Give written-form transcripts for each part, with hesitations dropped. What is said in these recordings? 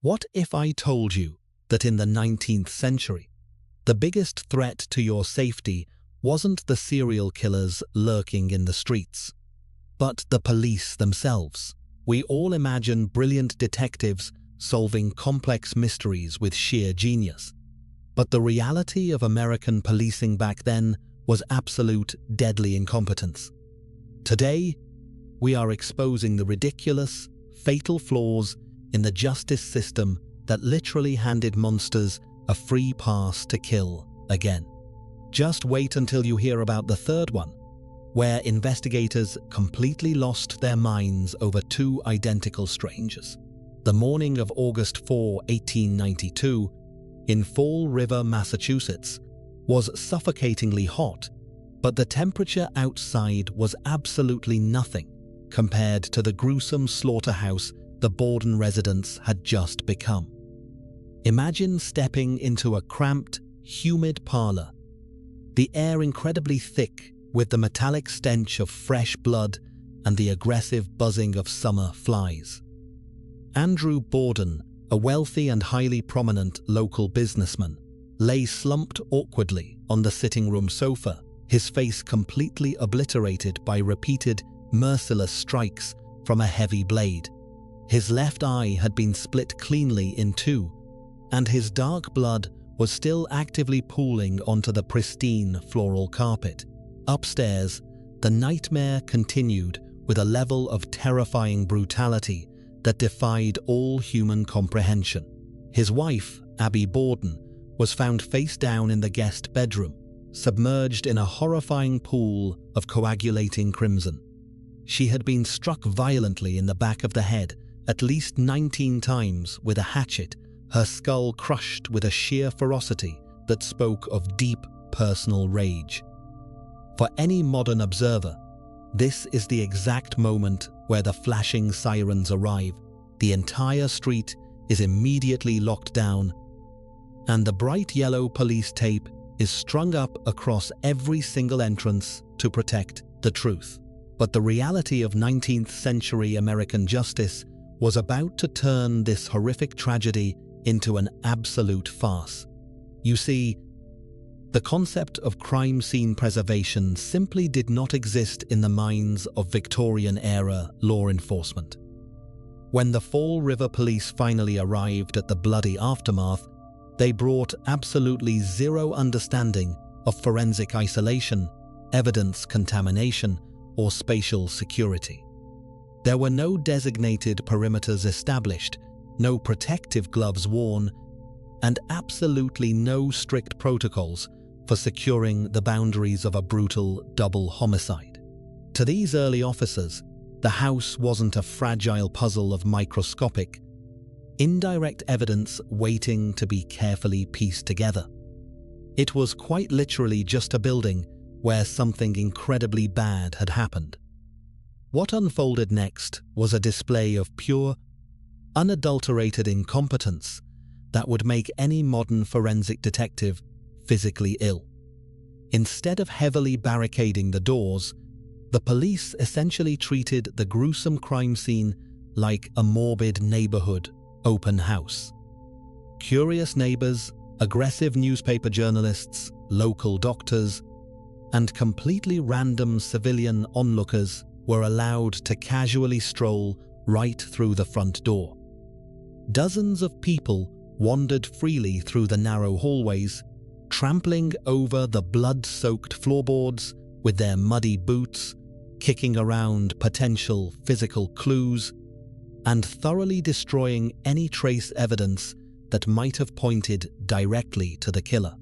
What if I told you that in the 19th century, the biggest threat to your safety wasn't the serial killers lurking in the streets, but the police themselves? We all imagine brilliant detectives solving complex mysteries with sheer genius. But the reality of American policing back then was absolute deadly incompetence. Today, we are exposing the ridiculous, fatal flaws in the justice system that literally handed monsters a free pass to kill again. Just wait until you hear about the third one, where investigators completely lost their minds over two identical strangers. The morning of August 4, 1892, in Fall River, Massachusetts, was suffocatingly hot, but the temperature outside was absolutely nothing compared to the gruesome slaughterhouse the Borden residence had just become. Imagine stepping into a cramped, humid parlor, the air incredibly thick with the metallic stench of fresh blood and the aggressive buzzing of summer flies. Andrew Borden, a wealthy and highly prominent local businessman, lay slumped awkwardly on the sitting room sofa, his face completely obliterated by repeated, merciless strikes from a heavy blade. His left eye had been split cleanly in two, and his dark blood was still actively pooling onto the pristine floral carpet. Upstairs, the nightmare continued with a level of terrifying brutality that defied all human comprehension. His wife, Abby Borden, was found face down in the guest bedroom, submerged in a horrifying pool of coagulating crimson. She had been struck violently in the back of the head at least 19 times with a hatchet, her skull crushed with a sheer ferocity that spoke of deep personal rage. For any modern observer, this is the exact moment where the flashing sirens arrive, the entire street is immediately locked down, and the bright yellow police tape is strung up across every single entrance to protect the truth. But the reality of 19th century American justice was about to turn this horrific tragedy into an absolute farce. You see, the concept of crime scene preservation simply did not exist in the minds of Victorian-era law enforcement. When the Fall River police finally arrived at the bloody aftermath, they brought absolutely zero understanding of forensic isolation, evidence contamination, or spatial security. There were no designated perimeters established, no protective gloves worn, and absolutely no strict protocols for securing the boundaries of a brutal double homicide. To these early officers, the house wasn't a fragile puzzle of microscopic, indirect evidence waiting to be carefully pieced together. It was quite literally just a building where something incredibly bad had happened. What unfolded next was a display of pure, unadulterated incompetence that would make any modern forensic detective physically ill. Instead of heavily barricading the doors, the police essentially treated the gruesome crime scene like a morbid neighborhood open house. Curious neighbors, aggressive newspaper journalists, local doctors, and completely random civilian onlookers were allowed to casually stroll right through the front door. Dozens of people wandered freely through the narrow hallways, trampling over the blood-soaked floorboards with their muddy boots, kicking around potential physical clues, and thoroughly destroying any trace evidence that might have pointed directly to the killer.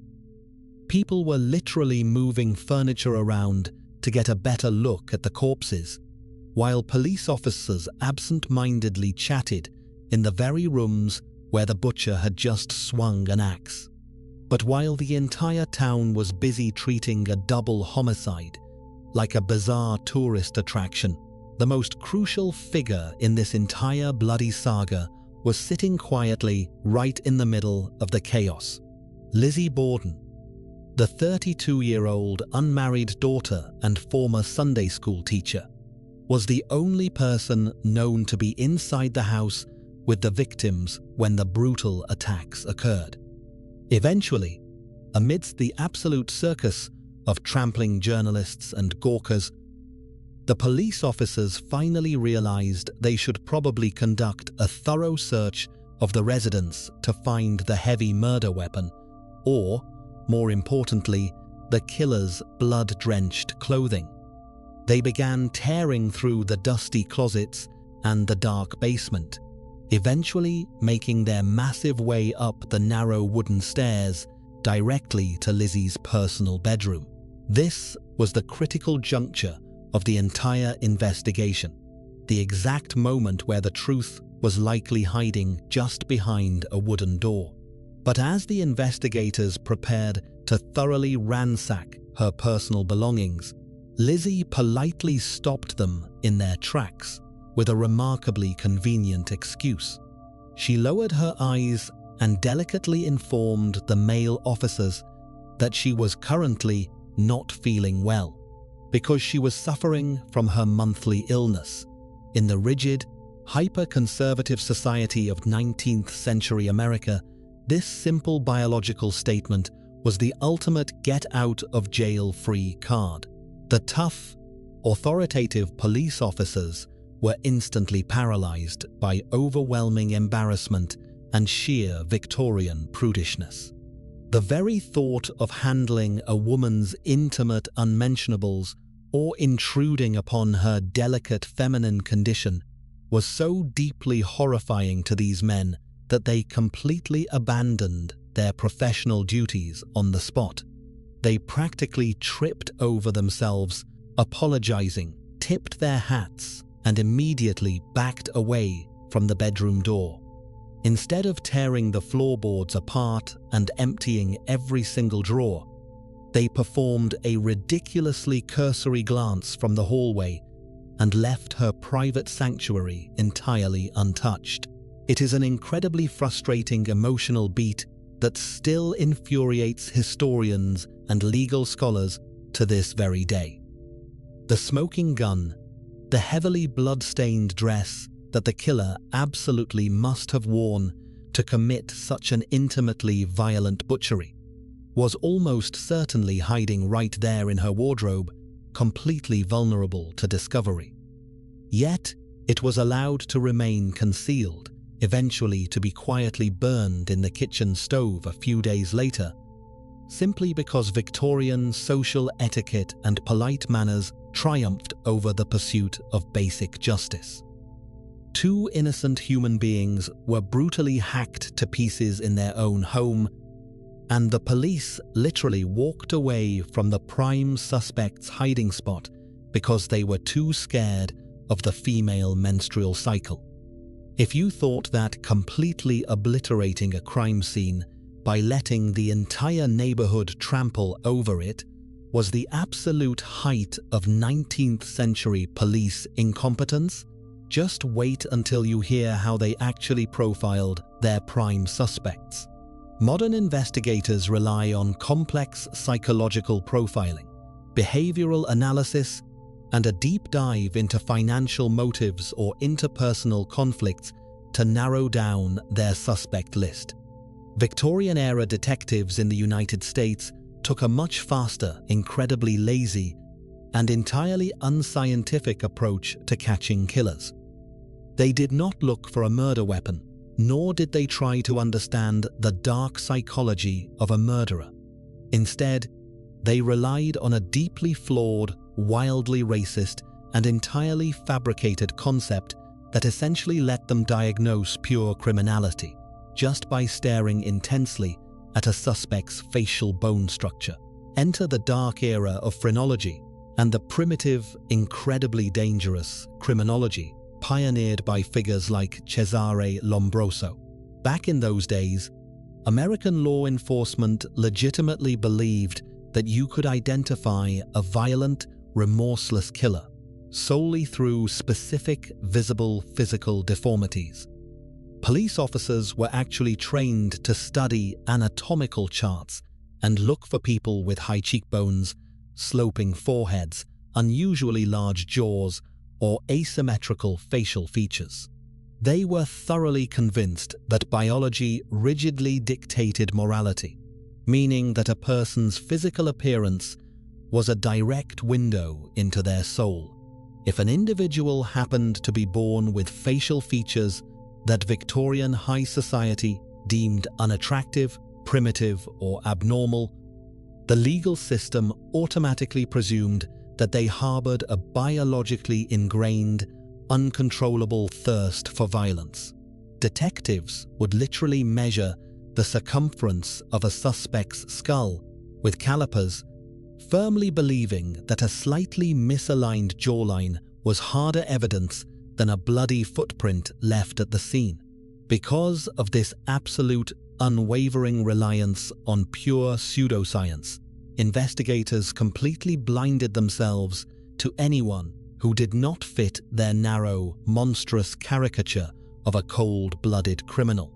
People were literally moving furniture around to get a better look at the corpses, while police officers absent-mindedly chatted in the very rooms where the butcher had just swung an axe. But while the entire town was busy treating a double homicide like a bizarre tourist attraction, the most crucial figure in this entire bloody saga was sitting quietly right in the middle of the chaos. Lizzie Borden, the 32-year-old unmarried daughter and former Sunday school teacher, was the only person known to be inside the house with the victims when the brutal attacks occurred. Eventually, amidst the absolute circus of trampling journalists and gawkers, the police officers finally realized they should probably conduct a thorough search of the residence to find the heavy murder weapon, or, more importantly, the killer's blood-drenched clothing. They began tearing through the dusty closets and the dark basement, eventually making their massive way up the narrow wooden stairs directly to Lizzie's personal bedroom. This was the critical juncture of the entire investigation, the exact moment where the truth was likely hiding just behind a wooden door. But as the investigators prepared to thoroughly ransack her personal belongings, Lizzie politely stopped them in their tracks with a remarkably convenient excuse. She lowered her eyes and delicately informed the male officers that she was currently not feeling well because she was suffering from her monthly illness. In the rigid, hyper-conservative society of 19th century America, this simple biological statement was the ultimate get-out-of-jail-free card. The tough, authoritative police officers were instantly paralyzed by overwhelming embarrassment and sheer Victorian prudishness. The very thought of handling a woman's intimate unmentionables or intruding upon her delicate feminine condition was so deeply horrifying to these men that they completely abandoned their professional duties on the spot. They practically tripped over themselves, apologizing, tipped their hats, and immediately backed away from the bedroom door. Instead of tearing the floorboards apart and emptying every single drawer, they performed a ridiculously cursory glance from the hallway and left her private sanctuary entirely untouched. It is an incredibly frustrating emotional beat that still infuriates historians and legal scholars to this very day. The smoking gun, the heavily blood-stained dress that the killer absolutely must have worn to commit such an intimately violent butchery, was almost certainly hiding right there in her wardrobe, completely vulnerable to discovery. Yet, it was allowed to remain concealed, eventually to be quietly burned in the kitchen stove a few days later, simply because Victorian social etiquette and polite manners triumphed over the pursuit of basic justice. Two innocent human beings were brutally hacked to pieces in their own home, and the police literally walked away from the prime suspect's hiding spot because they were too scared of the female menstrual cycle. If you thought that completely obliterating a crime scene by letting the entire neighborhood trample over it was the absolute height of 19th century police incompetence, just wait until you hear how they actually profiled their prime suspects. Modern investigators rely on complex psychological profiling, behavioral analysis, and a deep dive into financial motives or interpersonal conflicts to narrow down their suspect list. Victorian-era detectives in the United States took a much faster, incredibly lazy, and entirely unscientific approach to catching killers. They did not look for a murder weapon, nor did they try to understand the dark psychology of a murderer. Instead, they relied on a deeply flawed, wildly racist, and entirely fabricated concept that essentially let them diagnose pure criminality just by staring intensely at a suspect's facial bone structure. Enter the dark era of phrenology and the primitive, incredibly dangerous criminology pioneered by figures like Cesare Lombroso. Back in those days, American law enforcement legitimately believed that you could identify a violent, remorseless killer solely through specific, visible physical deformities. Police officers were actually trained to study anatomical charts and look for people with high cheekbones, sloping foreheads, unusually large jaws, or asymmetrical facial features. They were thoroughly convinced that biology rigidly dictated morality, meaning that a person's physical appearance was a direct window into their soul. If an individual happened to be born with facial features that Victorian high society deemed unattractive, primitive, or abnormal, the legal system automatically presumed that they harbored a biologically ingrained, uncontrollable thirst for violence. Detectives would literally measure the circumference of a suspect's skull with calipers, firmly believing that a slightly misaligned jawline was harder evidence than a bloody footprint left at the scene. Because of this absolute, unwavering reliance on pure pseudoscience, investigators completely blinded themselves to anyone who did not fit their narrow, monstrous caricature of a cold-blooded criminal.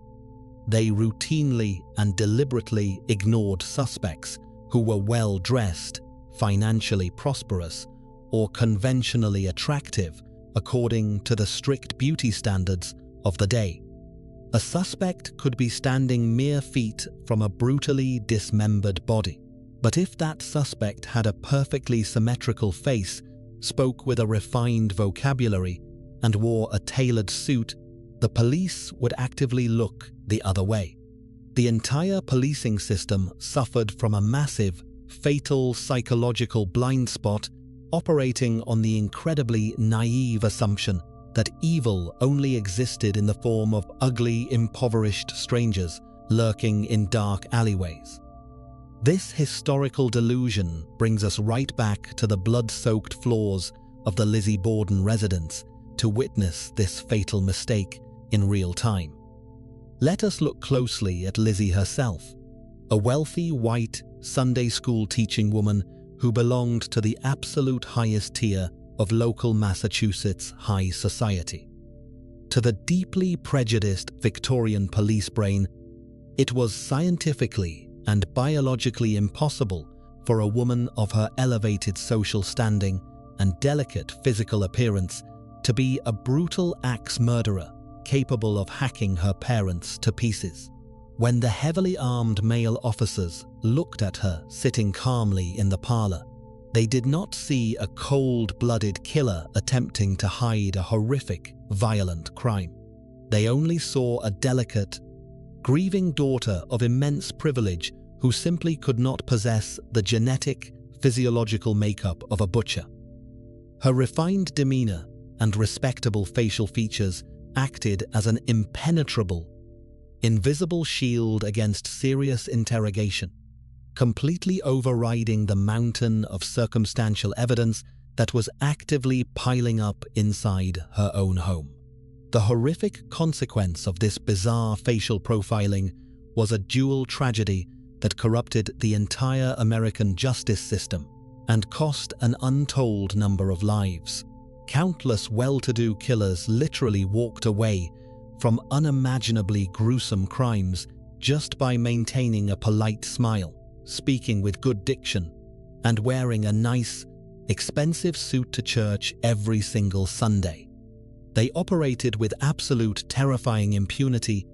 They routinely and deliberately ignored suspects who were well-dressed, financially prosperous, or conventionally attractive according to the strict beauty standards of the day. A suspect could be standing mere feet from a brutally dismembered body, but if that suspect had a perfectly symmetrical face, spoke with a refined vocabulary, and wore a tailored suit, the police would actively look the other way. The entire policing system suffered from a massive, fatal psychological blind spot, operating on the incredibly naive assumption that evil only existed in the form of ugly, impoverished strangers lurking in dark alleyways. This historical delusion brings us right back to the blood-soaked floors of the Lizzie Borden residence to witness this fatal mistake in real time. Let us look closely at Lizzie herself, a wealthy, white, Sunday school teaching woman who belonged to the absolute highest tier of local Massachusetts high society. To the deeply prejudiced Victorian police brain, it was scientifically and biologically impossible for a woman of her elevated social standing and delicate physical appearance to be a brutal axe murderer capable of hacking her parents to pieces. When the heavily armed male officers looked at her sitting calmly in the parlor, they did not see a cold-blooded killer attempting to hide a horrific, violent crime. They only saw a delicate, grieving daughter of immense privilege who simply could not possess the genetic, physiological makeup of a butcher. Her refined demeanor and respectable facial features acted as an impenetrable, invisible shield against serious interrogation, completely overriding the mountain of circumstantial evidence that was actively piling up inside her own home. The horrific consequence of this bizarre facial profiling was a dual tragedy that corrupted the entire American justice system and cost an untold number of lives. Countless well-to-do killers literally walked away from unimaginably gruesome crimes just by maintaining a polite smile, speaking with good diction, and wearing a nice, expensive suit to church every single Sunday. They operated with absolute terrifying impunity,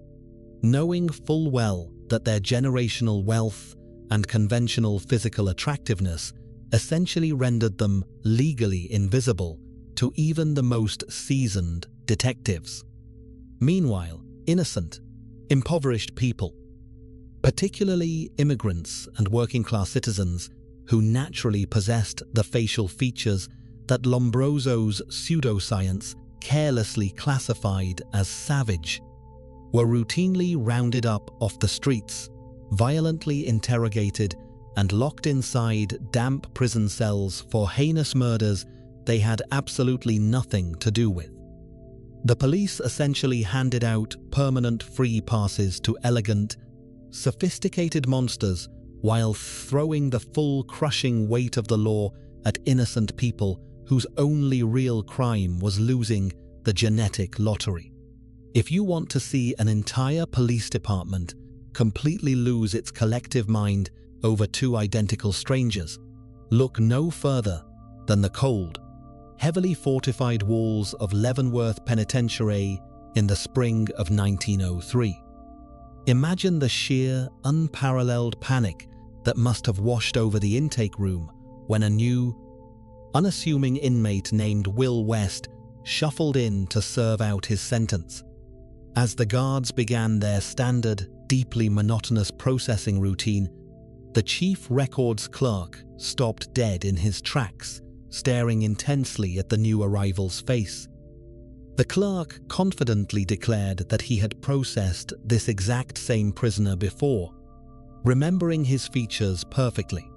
knowing full well that their generational wealth and conventional physical attractiveness essentially rendered them legally invisible to even the most seasoned detectives. Meanwhile, innocent, impoverished people, particularly immigrants and working-class citizens who naturally possessed the facial features that Lombroso's pseudoscience carelessly classified as savage, were routinely rounded up off the streets, violently interrogated, and locked inside damp prison cells for heinous murders they had absolutely nothing to do with. The police essentially handed out permanent free passes to elegant, sophisticated monsters while throwing the full crushing weight of the law at innocent people whose only real crime was losing the genetic lottery. If you want to see an entire police department completely lose its collective mind over two identical strangers, look no further than the cold, heavily fortified walls of Leavenworth Penitentiary in the spring of 1903. Imagine the sheer, unparalleled panic that must have washed over the intake room when a new, unassuming inmate named Will West shuffled in to serve out his sentence. As the guards began their standard, deeply monotonous processing routine, the chief records clerk stopped dead in his tracks, staring intensely at the new arrival's face. The clerk confidently declared that he had processed this exact same prisoner before, remembering his features perfectly.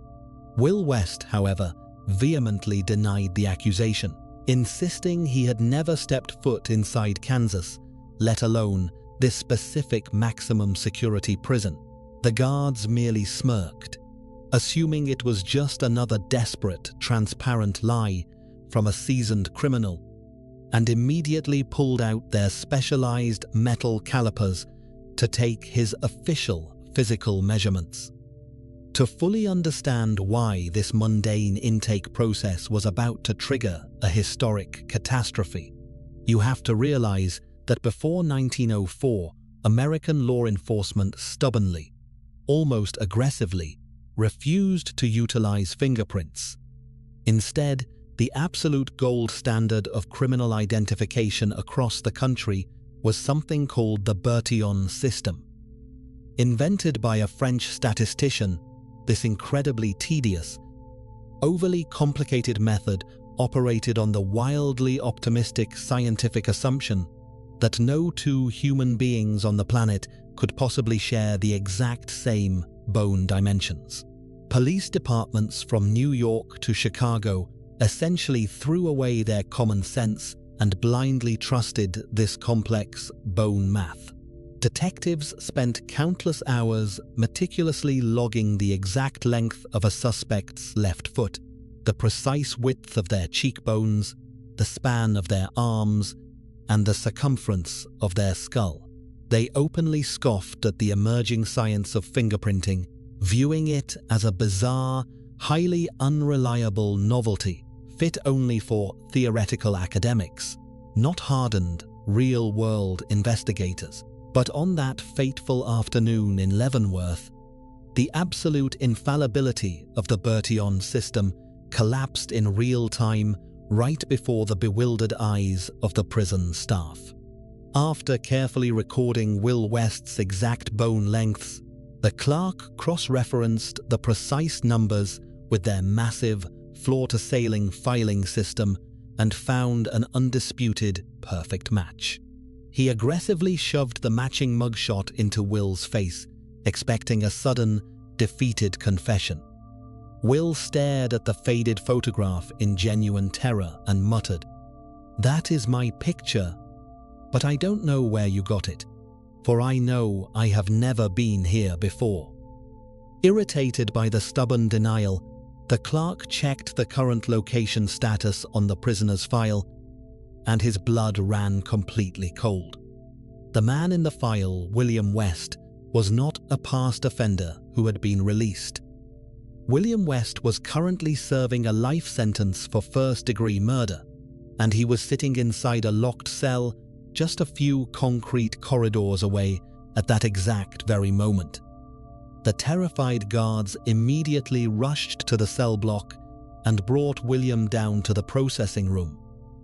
Will West, however, vehemently denied the accusation, insisting he had never stepped foot inside Kansas, let alone this specific maximum security prison. The guards merely smirked, assuming it was just another desperate, transparent lie from a seasoned criminal, and immediately pulled out their specialized metal calipers to take his official physical measurements. To fully understand why this mundane intake process was about to trigger a historic catastrophe, you have to realize that before 1904, American law enforcement stubbornly, almost aggressively, refused to utilize fingerprints. Instead, the absolute gold standard of criminal identification across the country was something called the Bertillon system. Invented by a French statistician, this incredibly tedious, overly complicated method operated on the wildly optimistic scientific assumption that no two human beings on the planet could possibly share the exact same bone dimensions. Police departments from New York to Chicago essentially threw away their common sense and blindly trusted this complex bone math. Detectives spent countless hours meticulously logging the exact length of a suspect's left foot, the precise width of their cheekbones, the span of their arms, and the circumference of their skull. They openly scoffed at the emerging science of fingerprinting, viewing it as a bizarre, highly unreliable novelty fit only for theoretical academics, not hardened, real-world investigators. But on that fateful afternoon in Leavenworth, the absolute infallibility of the Bertillon system collapsed in real time right before the bewildered eyes of the prison staff. After carefully recording Will West's exact bone lengths, the clerk cross-referenced the precise numbers with their massive, floor-to-ceiling filing system and found an undisputed perfect match. He aggressively shoved the matching mugshot into Will's face, expecting a sudden, defeated confession. Will stared at the faded photograph in genuine terror and muttered, "That is my picture, but I don't know where you got it, for I know I have never been here before." Irritated by the stubborn denial, the clerk checked the current location status on the prisoner's file, and his blood ran completely cold. The man in the file, William West, was not a past offender who had been released. William West was currently serving a life sentence for first-degree murder, and he was sitting inside a locked cell just a few concrete corridors away at that exact very moment. The terrified guards immediately rushed to the cell block and brought William down to the processing room,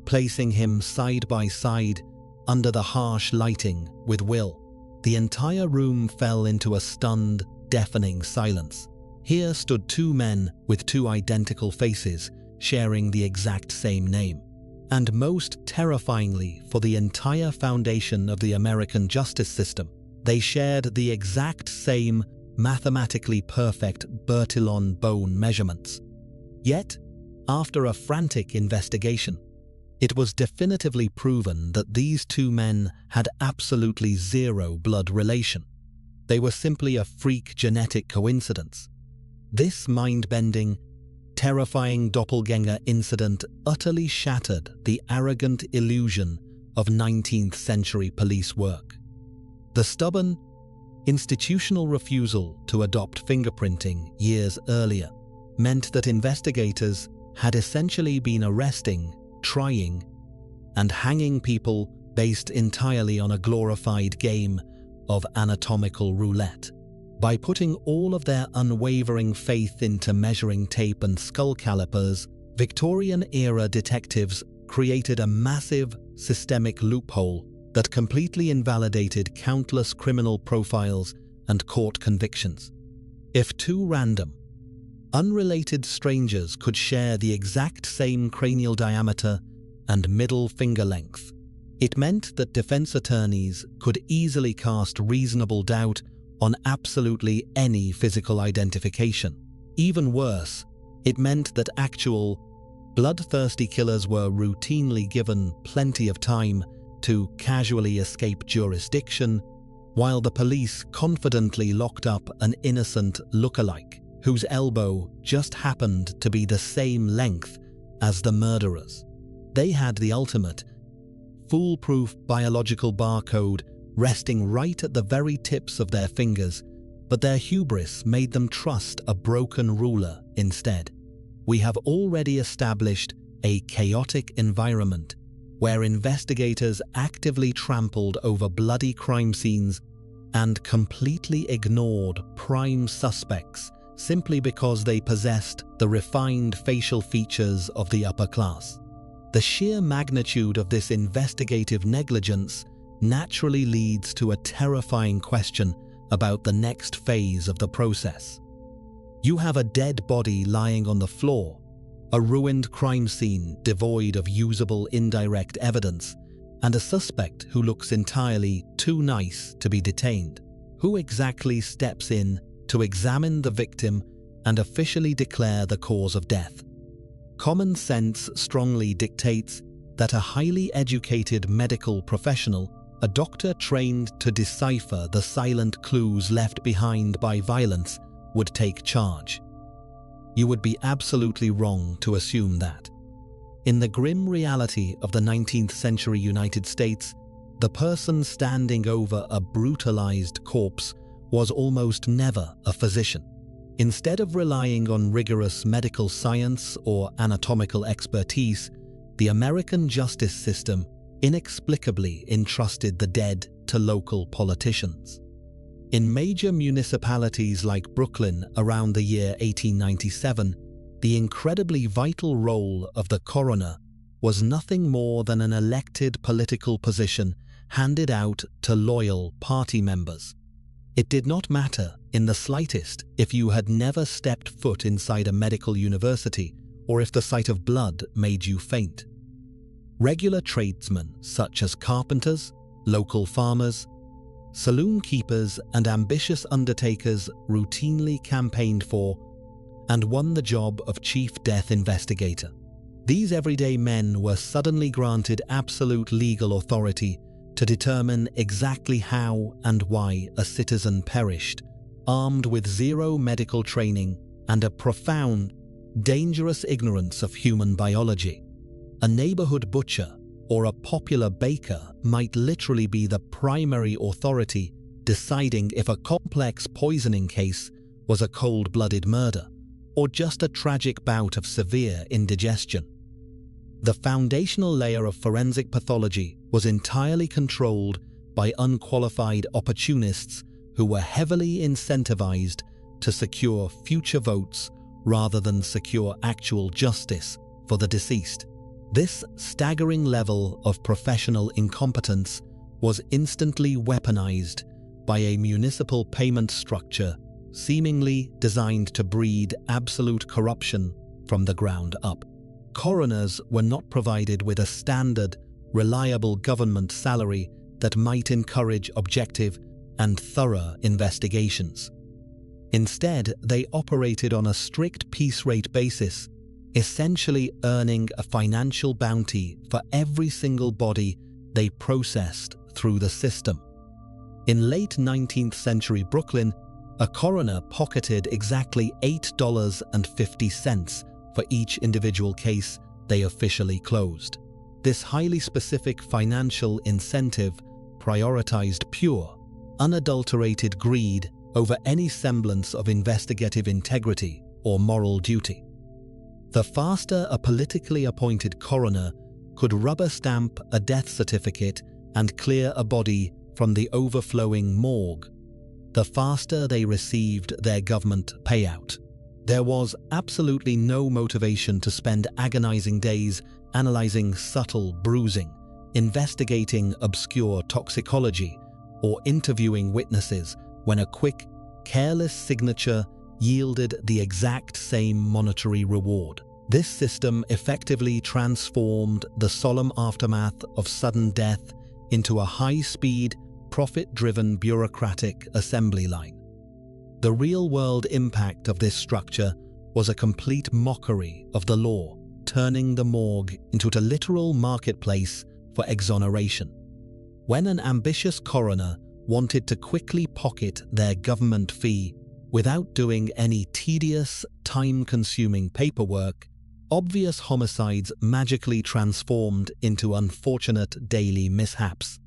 placing him side by side under the harsh lighting with Will. The entire room fell into a stunned, deafening silence. Here stood two men with two identical faces, sharing the exact same name. And most terrifyingly for the entire foundation of the American justice system, they shared the exact same mathematically perfect Bertillon bone measurements. Yet, after a frantic investigation, it was definitively proven that these two men had absolutely zero blood relation. They were simply a freak genetic coincidence. This mind-bending, terrifying doppelganger incident utterly shattered the arrogant illusion of 19th century police work. The stubborn, institutional refusal to adopt fingerprinting years earlier meant that investigators had essentially been arresting, trying, and hanging people based entirely on a glorified game of anatomical roulette. By putting all of their unwavering faith into measuring tape and skull calipers, Victorian-era detectives created a massive, systemic loophole that completely invalidated countless criminal profiles and court convictions. If two random, unrelated strangers could share the exact same cranial diameter and middle finger length, it meant that defense attorneys could easily cast reasonable doubt on absolutely any physical identification. Even worse, it meant that actual, bloodthirsty killers were routinely given plenty of time to casually escape jurisdiction, while the police confidently locked up an innocent lookalike whose elbow just happened to be the same length as the murderer's. They had the ultimate, foolproof biological barcode resting right at the very tips of their fingers, but their hubris made them trust a broken ruler instead. We have already established a chaotic environment where investigators actively trampled over bloody crime scenes and completely ignored prime suspects simply because they possessed the refined facial features of the upper class. The sheer magnitude of this investigative negligence naturally leads to a terrifying question about the next phase of the process. You have a dead body lying on the floor, a ruined crime scene devoid of usable indirect evidence, and a suspect who looks entirely too nice to be detained. Who exactly steps in to examine the victim and officially declare the cause of death? Common sense strongly dictates that a highly educated medical professional, a doctor trained to decipher the silent clues left behind by violence, would take charge. You would be absolutely wrong to assume that. In the grim reality of the 19th century United States, the person standing over a brutalized corpse was almost never a physician. Instead of relying on rigorous medical science or anatomical expertise, the American justice system inexplicably entrusted the dead to local politicians. In major municipalities like Brooklyn around the year 1897, the incredibly vital role of the coroner was nothing more than an elected political position handed out to loyal party members. It did not matter in the slightest if you had never stepped foot inside a medical university or if the sight of blood made you faint. Regular tradesmen such as carpenters, local farmers, saloon keepers, and ambitious undertakers routinely campaigned for and won the job of chief death investigator. These everyday men were suddenly granted absolute legal authority to determine exactly how and why a citizen perished, armed with zero medical training and a profound, dangerous ignorance of human biology. A neighborhood butcher or a popular baker might literally be the primary authority deciding if a complex poisoning case was a cold-blooded murder or just a tragic bout of severe indigestion. The foundational layer of forensic pathology was entirely controlled by unqualified opportunists who were heavily incentivized to secure future votes rather than secure actual justice for the deceased. This staggering level of professional incompetence was instantly weaponized by a municipal payment structure seemingly designed to breed absolute corruption from the ground up. Coroners were not provided with a standard, reliable government salary that might encourage objective and thorough investigations. Instead, they operated on a strict piece rate basis, essentially earning a financial bounty for every single body they processed through the system. In late 19th century Brooklyn, a coroner pocketed exactly $8.50 for each individual case they officially closed. This highly specific financial incentive prioritized pure, unadulterated greed over any semblance of investigative integrity or moral duty. The faster a politically appointed coroner could rubber stamp a death certificate and clear a body from the overflowing morgue, the faster they received their government payout. There was absolutely no motivation to spend agonizing days analyzing subtle bruising, investigating obscure toxicology, or interviewing witnesses when a quick, careless signature yielded the exact same monetary reward. This system effectively transformed the solemn aftermath of sudden death into a high-speed, profit-driven bureaucratic assembly line. The real-world impact of this structure was a complete mockery of the law, turning the morgue into a literal marketplace for exoneration. When an ambitious coroner wanted to quickly pocket their government fee without doing any tedious, time-consuming paperwork, obvious homicides magically transformed into unfortunate daily mishaps.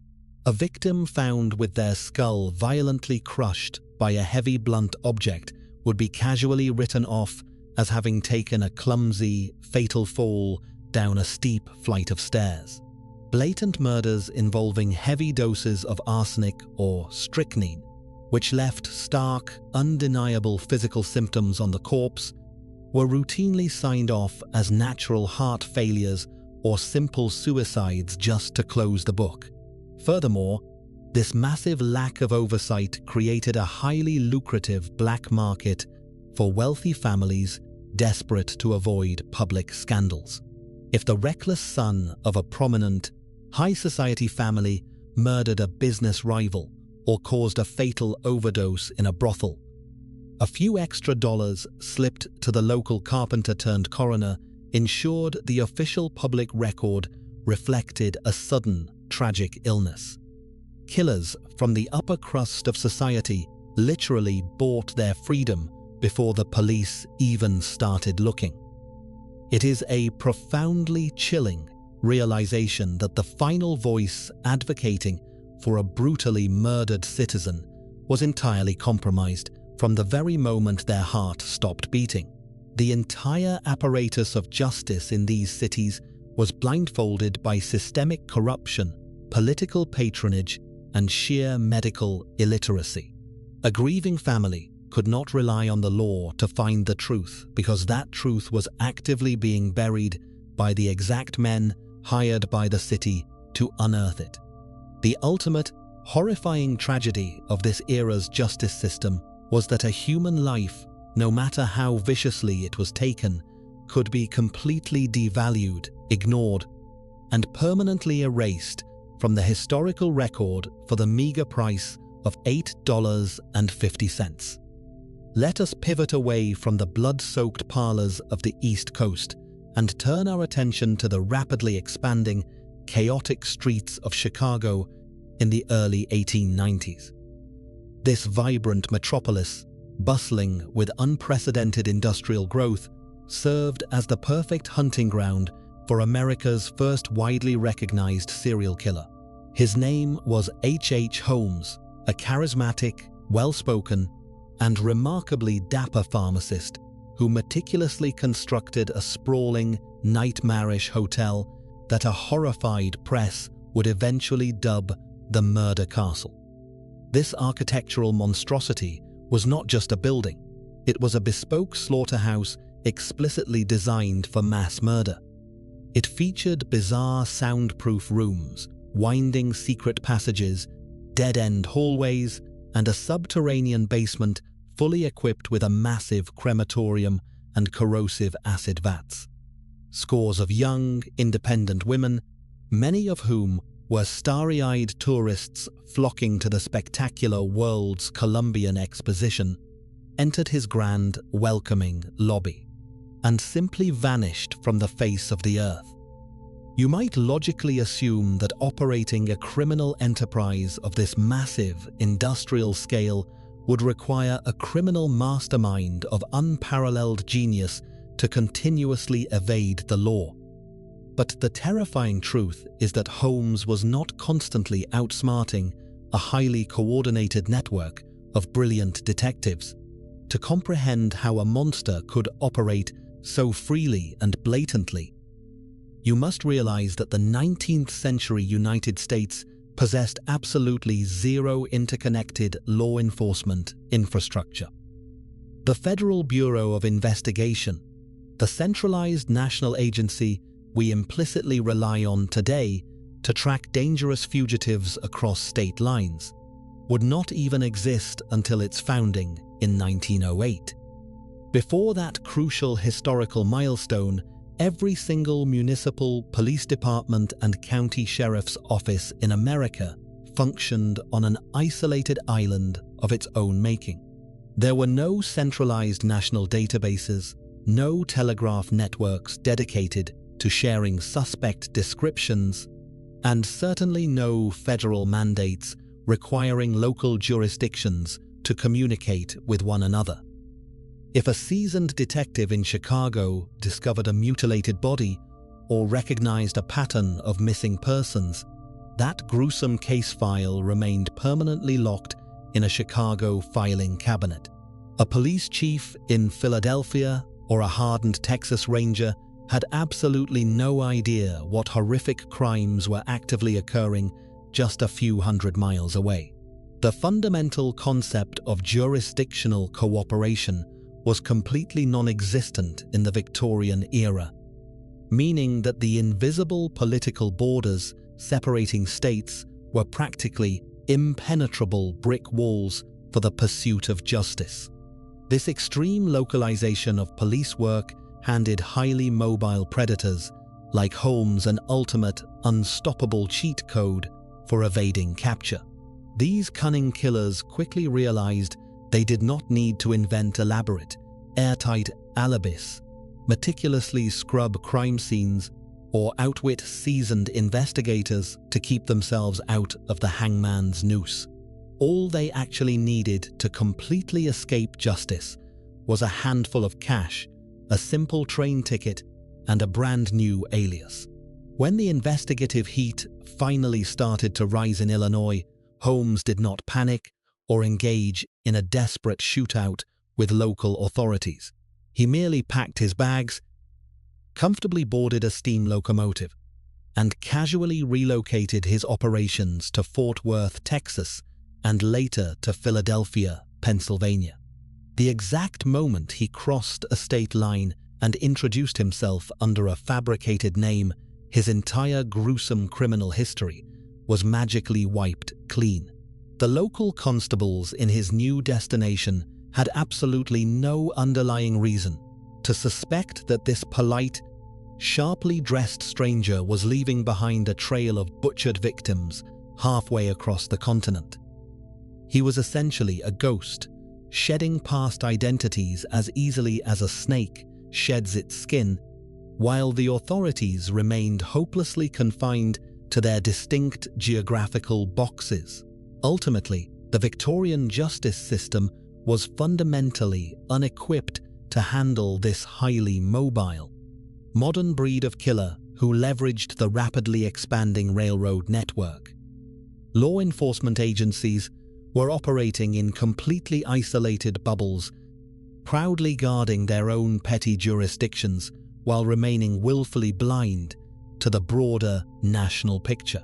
A victim found with their skull violently crushed by a heavy blunt object would be casually written off as having taken a clumsy, fatal fall down a steep flight of stairs. Blatant murders involving heavy doses of arsenic or strychnine, which left stark, undeniable physical symptoms on the corpse, were routinely signed off as natural heart failures or simple suicides just to close the book. Furthermore, this massive lack of oversight created a highly lucrative black market for wealthy families desperate to avoid public scandals. If the reckless son of a prominent, high-society family murdered a business rival or caused a fatal overdose in a brothel, a few extra dollars slipped to the local carpenter-turned-coroner ensured the official public record reflected a sudden, tragic illness. Killers from the upper crust of society literally bought their freedom before the police even started looking. It is a profoundly chilling realization that the final voice advocating for a brutally murdered citizen was entirely compromised from the very moment their heart stopped beating. The entire apparatus of justice in these cities was blindfolded by systemic corruption, political patronage, and sheer medical illiteracy. A grieving family could not rely on the law to find the truth because that truth was actively being buried by the exact men hired by the city to unearth it. The ultimate, horrifying tragedy of this era's justice system was that a human life, no matter how viciously it was taken, could be completely devalued, ignored, and permanently erased from the historical record for the meager price of $8.50. Let us pivot away from the blood-soaked parlors of the East Coast and turn our attention to the rapidly expanding, chaotic streets of Chicago in the early 1890s. This vibrant metropolis, bustling with unprecedented industrial growth, served as the perfect hunting ground for America's first widely recognized serial killer. His name was HH Holmes, a charismatic, well-spoken, and remarkably dapper pharmacist who meticulously constructed a sprawling, nightmarish hotel that a horrified press would eventually dub the Murder Castle. This architectural monstrosity was not just a building, it was a bespoke slaughterhouse explicitly designed for mass murder. It featured bizarre soundproof rooms, winding secret passages, dead-end hallways, and a subterranean basement fully equipped with a massive crematorium and corrosive acid vats. Scores of young, independent women, many of whom were starry-eyed tourists flocking to the spectacular World's Columbian Exposition, entered his grand, welcoming lobby, and simply vanished from the face of the earth. You might logically assume that operating a criminal enterprise of this massive industrial scale would require a criminal mastermind of unparalleled genius to continuously evade the law. But the terrifying truth is that Holmes was not constantly outsmarting a highly coordinated network of brilliant detectives. To comprehend how a monster could operate so freely and blatantly, you must realize that the 19th century United States possessed absolutely zero interconnected law enforcement infrastructure. The Federal Bureau of Investigation, the centralized national agency we implicitly rely on today to track dangerous fugitives across state lines, would not even exist until its founding in 1908. Before that crucial historical milestone, every single municipal police department and county sheriff's office in America functioned on an isolated island of its own making. There were no centralized national databases, no telegraph networks dedicated to sharing suspect descriptions, and certainly no federal mandates requiring local jurisdictions to communicate with one another. If a seasoned detective in Chicago discovered a mutilated body or recognized a pattern of missing persons, that gruesome case file remained permanently locked in a Chicago filing cabinet. A police chief in Philadelphia or a hardened Texas Ranger had absolutely no idea what horrific crimes were actively occurring just a few hundred miles away. The fundamental concept of jurisdictional cooperation was completely non-existent in the Victorian era, meaning that the invisible political borders separating states were practically impenetrable brick walls for the pursuit of justice. This extreme localization of police work handed highly mobile predators like Holmes an ultimate, unstoppable cheat code for evading capture. These cunning killers quickly realized they did not need to invent elaborate, airtight alibis, meticulously scrub crime scenes, or outwit seasoned investigators to keep themselves out of the hangman's noose. All they actually needed to completely escape justice was a handful of cash, a simple train ticket, and a brand new alias. When the investigative heat finally started to rise in Illinois, Holmes did not panic or engage in a desperate shootout with local authorities. He merely packed his bags, comfortably boarded a steam locomotive, and casually relocated his operations to Fort Worth, Texas, and later to Philadelphia, Pennsylvania. The exact moment he crossed a state line and introduced himself under a fabricated name, his entire gruesome criminal history was magically wiped clean. The local constables in his new destination had absolutely no underlying reason to suspect that this polite, sharply dressed stranger was leaving behind a trail of butchered victims halfway across the continent. He was essentially a ghost, shedding past identities as easily as a snake sheds its skin, while the authorities remained hopelessly confined to their distinct geographical boxes. Ultimately, the Victorian justice system was fundamentally unequipped to handle this highly mobile, modern breed of killer who leveraged the rapidly expanding railroad network. Law enforcement agencies were operating in completely isolated bubbles, proudly guarding their own petty jurisdictions while remaining willfully blind to the broader national picture.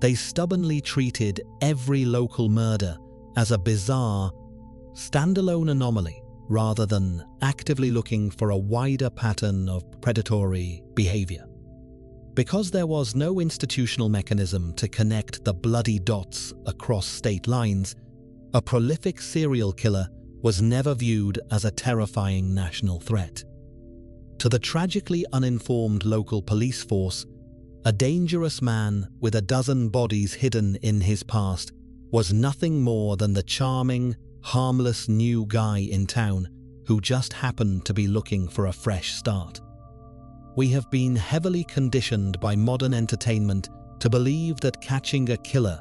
They stubbornly treated every local murder as a bizarre, standalone anomaly rather than actively looking for a wider pattern of predatory behavior. Because there was no institutional mechanism to connect the bloody dots across state lines, a prolific serial killer was never viewed as a terrifying national threat. To the tragically uninformed local police force, a dangerous man with a dozen bodies hidden in his past was nothing more than the charming, harmless new guy in town who just happened to be looking for a fresh start. We have been heavily conditioned by modern entertainment to believe that catching a killer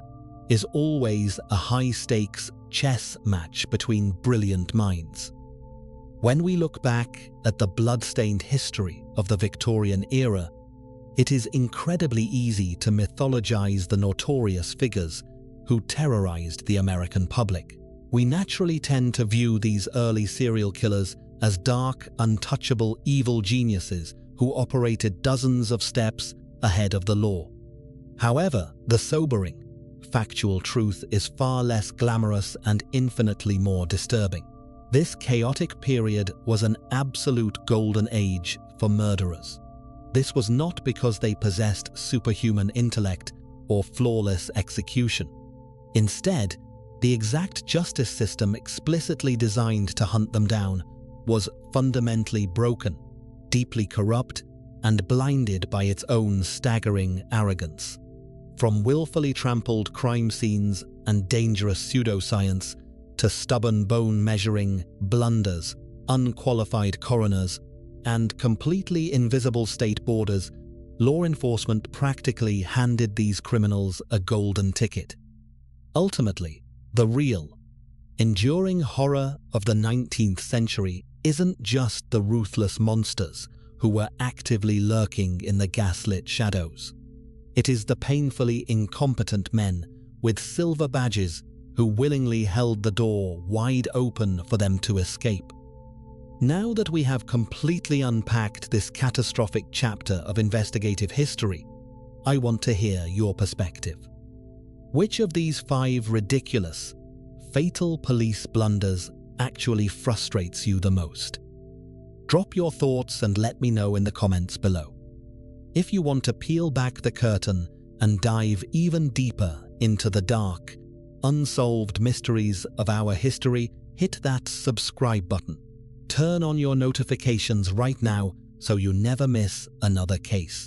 is always a high-stakes chess match between brilliant minds. When we look back at the blood-stained history of the Victorian era, it is incredibly easy to mythologize the notorious figures who terrorized the American public. We naturally tend to view these early serial killers as dark, untouchable evil geniuses who operated dozens of steps ahead of the law. However, the sobering, factual truth is far less glamorous and infinitely more disturbing. This chaotic period was an absolute golden age for murderers. This was not because they possessed superhuman intellect or flawless execution. Instead, the exact justice system explicitly designed to hunt them down was fundamentally broken, deeply corrupt, and blinded by its own staggering arrogance. From willfully trampled crime scenes and dangerous pseudoscience to stubborn bone-measuring blunders, unqualified coroners, and completely invisible state borders, law enforcement practically handed these criminals a golden ticket. Ultimately, the real, enduring horror of the 19th century isn't just the ruthless monsters who were actively lurking in the gaslit shadows. It is the painfully incompetent men with silver badges who willingly held the door wide open for them to escape. Now that we have completely unpacked this catastrophic chapter of investigative history, I want to hear your perspective. Which of these 5 ridiculous, fatal police blunders actually frustrates you the most? Drop your thoughts and let me know in the comments below. If you want to peel back the curtain and dive even deeper into the dark, unsolved mysteries of our history, hit that subscribe button. Turn on your notifications right now so you never miss another case.